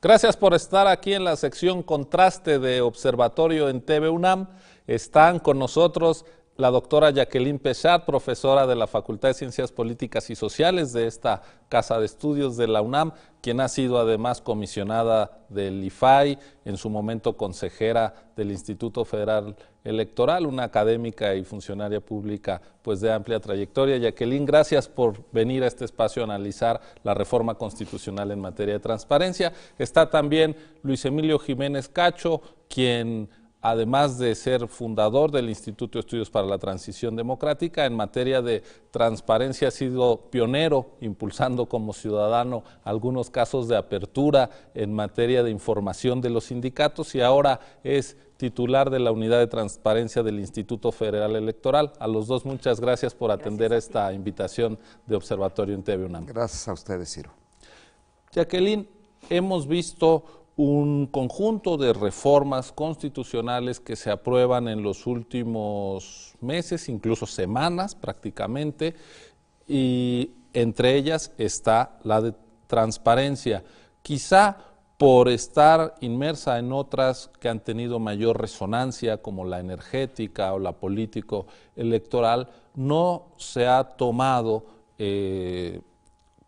Gracias por estar aquí en la sección Contraste de Observatorio en TV UNAM. Están con nosotros la doctora Jacqueline Pechat, profesora de la Facultad de Ciencias Políticas y Sociales de esta Casa de Estudios de la UNAM, quien ha sido además comisionada del IFAI, en su momento consejera del Instituto Federal Electoral, una académica y funcionaria pública pues de amplia trayectoria. Jacqueline, gracias por venir a este espacio a analizar la reforma constitucional en materia de transparencia. Está también Luis Emilio Jiménez Cacho, quien además de ser fundador del Instituto de Estudios para la Transición Democrática, en materia de transparencia ha sido pionero, impulsando como ciudadano algunos casos de apertura en materia de información de los sindicatos, y ahora es titular de la Unidad de Transparencia del Instituto Federal Electoral. A los dos, muchas gracias por atender esta invitación de Observatorio en TV UNAM. Gracias a ustedes, Ciro. Jacqueline, hemos visto un conjunto de reformas constitucionales que se aprueban en los últimos meses, incluso semanas prácticamente, y entre ellas está la de transparencia. Quizá por estar inmersa en otras que han tenido mayor resonancia, como la energética o la político-electoral, no se ha tomado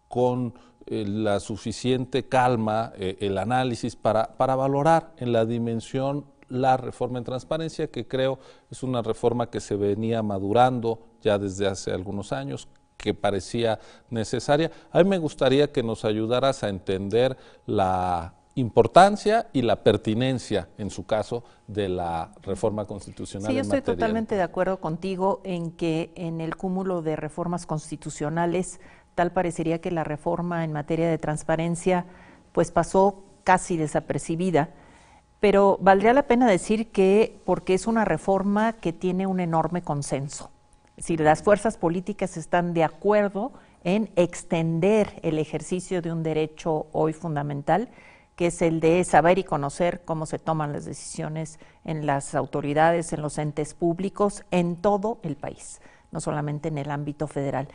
con la suficiente calma, el análisis para valorar en la dimensión la reforma en transparencia, que creo es una reforma que se venía madurando ya desde hace algunos años, que parecía necesaria. A mí me gustaría que nos ayudaras a entender la importancia y la pertinencia, en su caso, de la reforma constitucional. Sí, yo estoy totalmente de acuerdo contigo en que en el cúmulo de reformas constitucionales tal parecería que la reforma en materia de transparencia pues pasó casi desapercibida, pero valdría la pena decir que porque es una reforma que tiene un enorme consenso. Es decir, las fuerzas políticas están de acuerdo en extender el ejercicio de un derecho hoy fundamental, que es el de saber y conocer cómo se toman las decisiones en las autoridades, en los entes públicos, en todo el país, no solamente en el ámbito federal.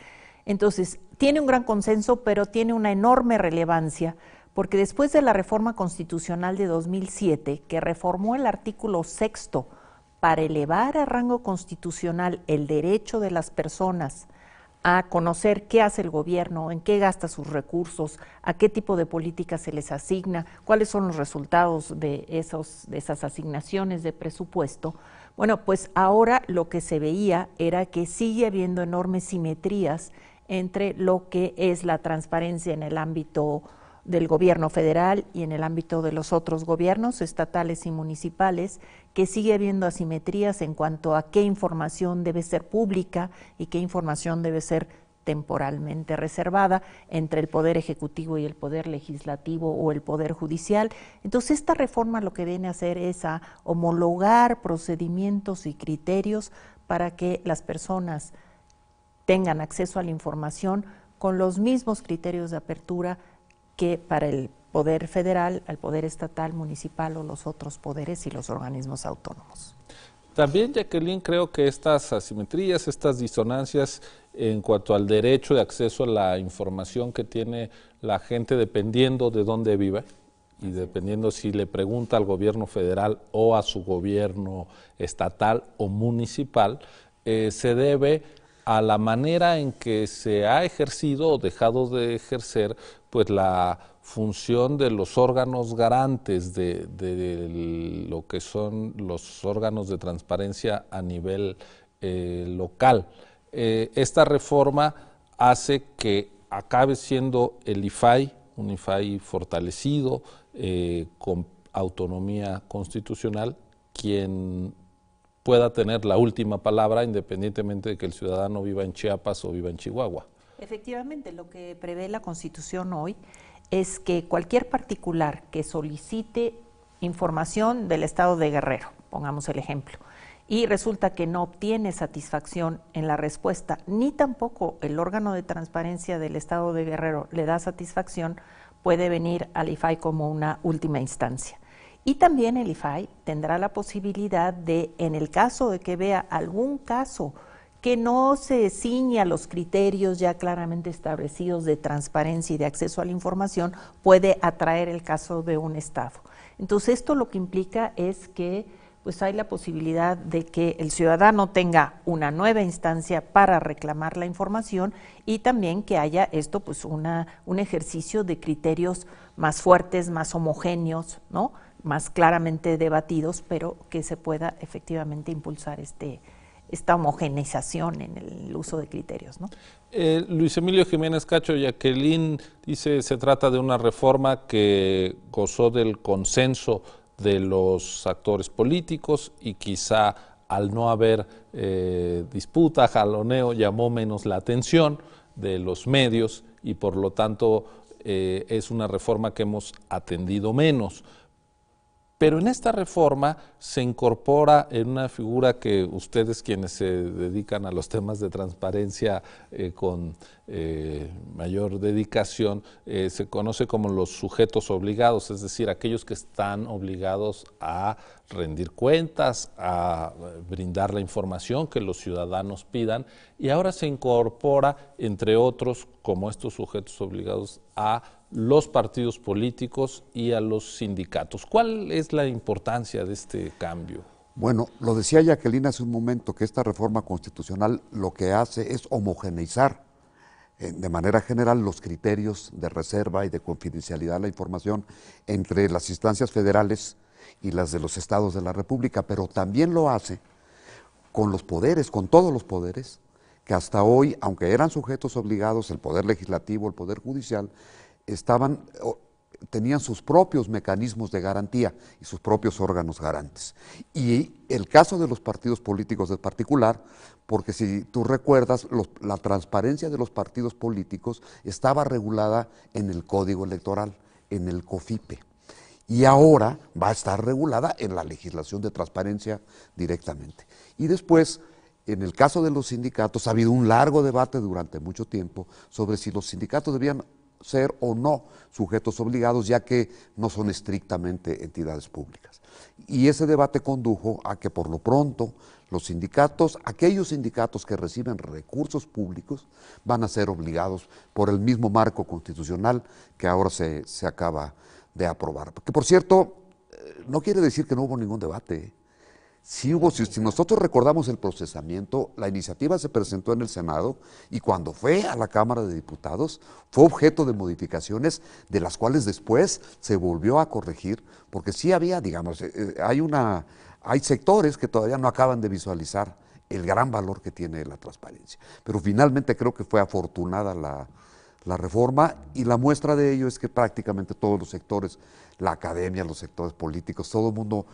Entonces, tiene un gran consenso, pero tiene una enorme relevancia, porque después de la reforma constitucional de 2007, que reformó el artículo 6º para elevar a rango constitucional el derecho de las personas a conocer qué hace el gobierno, en qué gasta sus recursos, a qué tipo de políticas se les asigna, cuáles son los resultados de esas asignaciones de presupuesto. Bueno, pues ahora lo que se veía era que sigue habiendo enormes simetrías entre lo que es la transparencia en el ámbito del gobierno federal y en el ámbito de los otros gobiernos estatales y municipales, que sigue habiendo asimetrías en cuanto a qué información debe ser pública y qué información debe ser temporalmente reservada entre el Poder Ejecutivo y el Poder Legislativo o el Poder Judicial. Entonces, esta reforma lo que viene a hacer es a homologar procedimientos y criterios para que las personas tengan acceso a la información con los mismos criterios de apertura que para el Poder Federal, al Poder Estatal, Municipal o los otros poderes y los organismos autónomos. También, Jacqueline, creo que estas asimetrías, estas disonancias en cuanto al derecho de acceso a la información que tiene la gente dependiendo de dónde vive y dependiendo si le pregunta al gobierno federal o a su gobierno estatal o municipal, se debe a la manera en que se ha ejercido o dejado de ejercer pues la función de los órganos garantes de lo que son los órganos de transparencia a nivel local. Esta reforma hace que acabe siendo el IFAI, un IFAI fortalecido, con autonomía constitucional, quien pueda tener la última palabra, independientemente de que el ciudadano viva en Chiapas o viva en Chihuahua. Efectivamente, lo que prevé la Constitución hoy es que cualquier particular que solicite información del estado de Guerrero, pongamos el ejemplo, y resulta que no obtiene satisfacción en la respuesta, ni tampoco el órgano de transparencia del estado de Guerrero le da satisfacción, puede venir al IFAI como una última instancia. Y también el IFAI tendrá la posibilidad de, en el caso de que vea algún caso que no se ciñe a los criterios ya claramente establecidos de transparencia y de acceso a la información, puede atraer el caso de un estafo. Entonces, esto lo que implica es que pues hay la posibilidad de que el ciudadano tenga una nueva instancia para reclamar la información y también que haya esto pues un ejercicio de criterios más fuertes, más homogéneos, ¿no? Más claramente debatidos, pero que se pueda efectivamente impulsar esta homogeneización en el uso de criterios, ¿no? Luis Emilio Jiménez Cacho, Jacqueline dice se trata de una reforma que gozó del consenso de los actores políticos y quizá al no haber disputa, jaloneo, llamó menos la atención de los medios y por lo tanto es una reforma que hemos atendido menos. Pero en esta reforma se incorpora en una figura que ustedes quienes se dedican a los temas de transparencia con mayor dedicación, se conoce como los sujetos obligados, es decir, aquellos que están obligados a rendir cuentas, a brindar la información que los ciudadanos pidan, y ahora se incorpora, entre otros, como estos sujetos obligados, a los partidos políticos y a los sindicatos. ¿Cuál es la importancia de este cambio? Bueno, lo decía Jacqueline hace un momento, que esta reforma constitucional lo que hace es homogeneizar de manera general los criterios de reserva y de confidencialidad de la información entre las instancias federales y las de los estados de la República, pero también lo hace con los poderes, con todos los poderes, que hasta hoy, aunque eran sujetos obligados, el Poder Legislativo, el Poder Judicial, tenían sus propios mecanismos de garantía y sus propios órganos garantes. Y el caso de los partidos políticos es particular, porque si tú recuerdas, la transparencia de los partidos políticos estaba regulada en el Código Electoral, en el COFIPE, y ahora va a estar regulada en la legislación de transparencia directamente. Y después, en el caso de los sindicatos, ha habido un largo debate durante mucho tiempo sobre si los sindicatos debían ser o no sujetos obligados, ya que no son estrictamente entidades públicas. Y ese debate condujo a que por lo pronto los sindicatos, aquellos sindicatos que reciben recursos públicos, van a ser obligados por el mismo marco constitucional que ahora se acaba de aprobar. Porque por cierto, no quiere decir que no hubo ningún debate. Sí hubo, si nosotros recordamos el procesamiento, la iniciativa se presentó en el Senado y cuando fue a la Cámara de Diputados fue objeto de modificaciones de las cuales después se volvió a corregir, porque sí había, digamos, hay sectores que todavía no acaban de visualizar el gran valor que tiene la transparencia. Pero finalmente creo que fue afortunada la reforma y la muestra de ello es que prácticamente todos los sectores, la academia, los sectores políticos, todo el mundo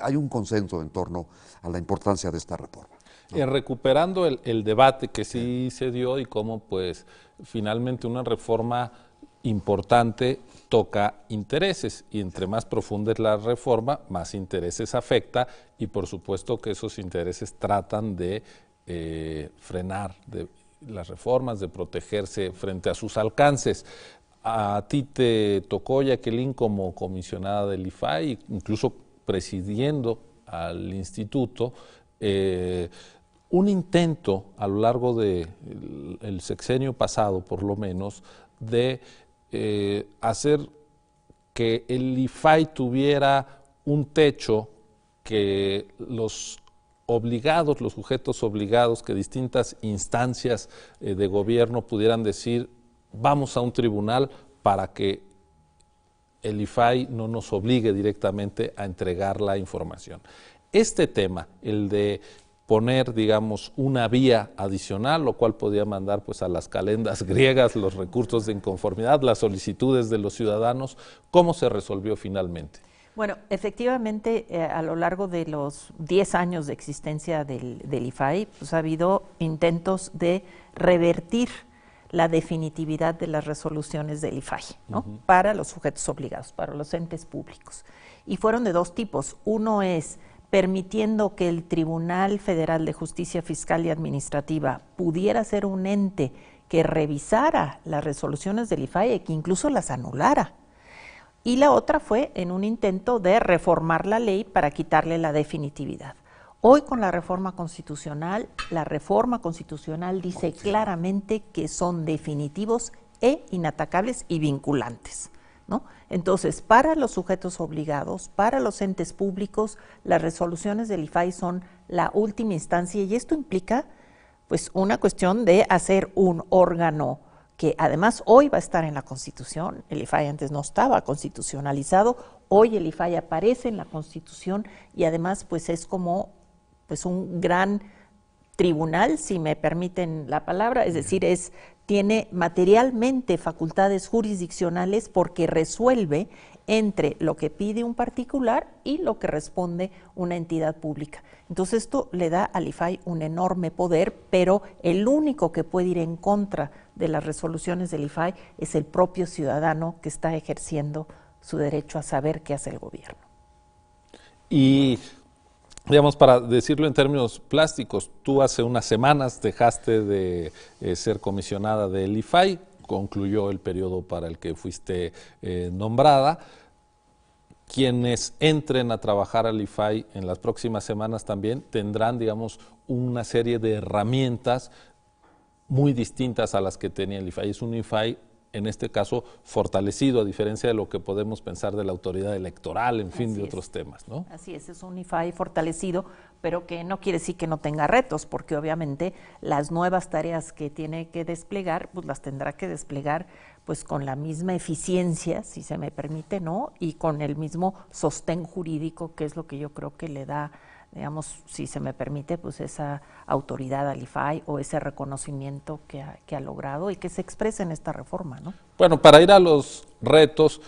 hay un consenso en torno a la importancia de esta reforma, ¿no? Recuperando el debate que sí se dio y cómo pues finalmente una reforma importante toca intereses y entre más profunda es la reforma, más intereses afecta y por supuesto que esos intereses tratan de frenar las reformas, de protegerse frente a sus alcances. A ti te tocó, Jacqueline, como comisionada del IFAI, incluso presidiendo al instituto, un intento a lo largo del sexenio pasado, por lo menos, de hacer que el IFAI tuviera un techo que los sujetos obligados, que distintas instancias de gobierno pudieran decir, vamos a un tribunal para que el IFAI no nos obligue directamente a entregar la información. Este tema, el de poner, digamos, una vía adicional, lo cual podía mandar pues a las calendas griegas los recursos de inconformidad, las solicitudes de los ciudadanos, ¿cómo se resolvió finalmente? Bueno, efectivamente, a lo largo de los 10 años de existencia del IFAI, pues ha habido intentos de revertir la definitividad de las resoluciones del IFAI, ¿no? Para los sujetos obligados, para los entes públicos. Y fueron de dos tipos. Uno es permitiendo que el Tribunal Federal de Justicia Fiscal y Administrativa pudiera ser un ente que revisara las resoluciones del IFAI y que incluso las anulara. Y la otra fue en un intento de reformar la ley para quitarle la definitividad. Hoy con la reforma constitucional dice claramente que son definitivos e inatacables y vinculantes, ¿no? Entonces, para los sujetos obligados, para los entes públicos, las resoluciones del IFAI son la última instancia y esto implica pues una cuestión de hacer un órgano que además hoy va a estar en la Constitución. El IFAI antes no estaba constitucionalizado, hoy el IFAI aparece en la Constitución y además pues es como pues un gran tribunal, si me permiten la palabra, es decir, tiene materialmente facultades jurisdiccionales porque resuelve entre lo que pide un particular y lo que responde una entidad pública. Entonces esto le da al IFAI un enorme poder, pero el único que puede ir en contra de las resoluciones del IFAI es el propio ciudadano que está ejerciendo su derecho a saber qué hace el gobierno. Y digamos, para decirlo en términos plásticos, tú hace unas semanas dejaste de ser comisionada del IFAI, concluyó el periodo para el que fuiste nombrada. Quienes entren a trabajar al IFAI en las próximas semanas también tendrán, digamos, una serie de herramientas muy distintas a las que tenía el IFAI. Es un IFAI, en este caso, fortalecido, a diferencia de lo que podemos pensar de la autoridad electoral, en fin, de otros temas, ¿no? Así es un IFAI fortalecido, pero que no quiere decir que no tenga retos, porque obviamente las nuevas tareas que tiene que desplegar, pues las tendrá que desplegar pues con la misma eficiencia, si se me permite, ¿no? Y con el mismo sostén jurídico, que es lo que yo creo que le da, digamos, si se me permite, pues esa autoridad al IFAI o ese reconocimiento que ha logrado y que se expresa en esta reforma, ¿no? Bueno, para ir a los retos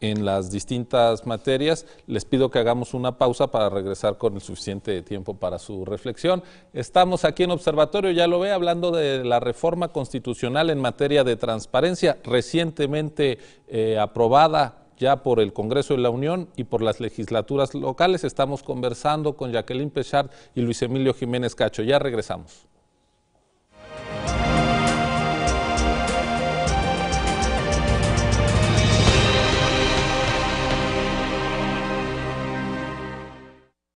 en las distintas materias, les pido que hagamos una pausa para regresar con el suficiente tiempo para su reflexión. Estamos aquí en Observatorio, ya lo ve, hablando de la reforma constitucional en materia de transparencia, recientemente aprobada ya por el Congreso de la Unión y por las legislaturas locales. Estamos conversando con Jacqueline Pechard y Luis Emilio Jiménez Cacho. Ya regresamos.